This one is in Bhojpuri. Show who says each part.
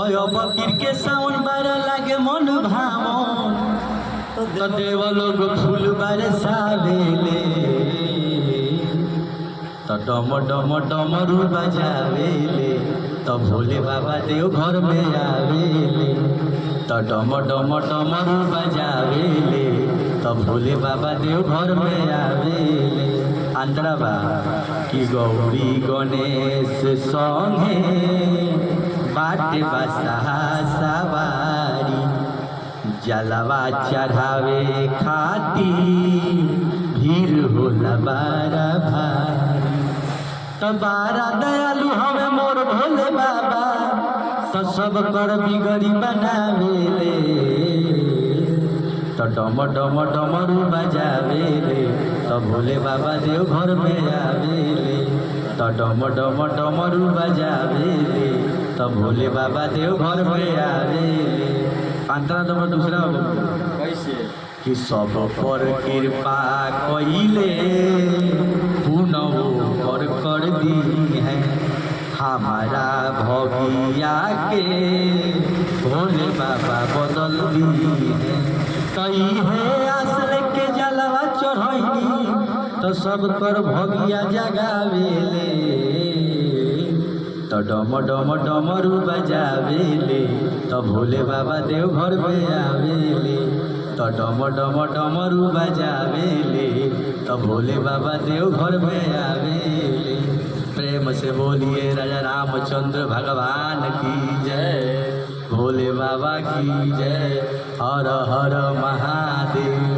Speaker 1: बकीर के सावन बार लागे मन भावन तो देव लोग फूल बरसावेले तो डम डम डमरू बजावेले तो भोले बाबा देव घर में आवेले तो डम डम डमरू बजावेले तो भोले बाबा देव घर में आवेले आंध्रबा की गौरी गणेश संगे बाटे बसहा सवारी जलवा चढ़ावे खाती भीड़ होला बारा भारी तो बारा दयालु हमें मोर भोले बाबा तो सब कर बिगड़ी बनावेले तो डम डम डमरू बजावेले तो भोले बाबा देव घर में आवेले तो डम डम डमरू बजावेले तो भोले बाबा देव घर में आवेले अंतरा नंबर दूसरा
Speaker 2: कैसे
Speaker 1: कि सब पर कृपा कइले पुनः कर दी है हमारा भगिया के भोले बाबा बदल दी है कई है आसल के जलवा चढ़ैनी तो सब कर भगिया जगावेले तो डम डम डमरू बजावेले तो भोले बाबा देव घर में आवेले तो डम डम डमरू बजावेले तो भोले बाबा देव घर में आवेले। प्रेम से बोलिए राजा रामचंद्र भगवान की जय, भोले बाबा की जय, हर हर महादेव।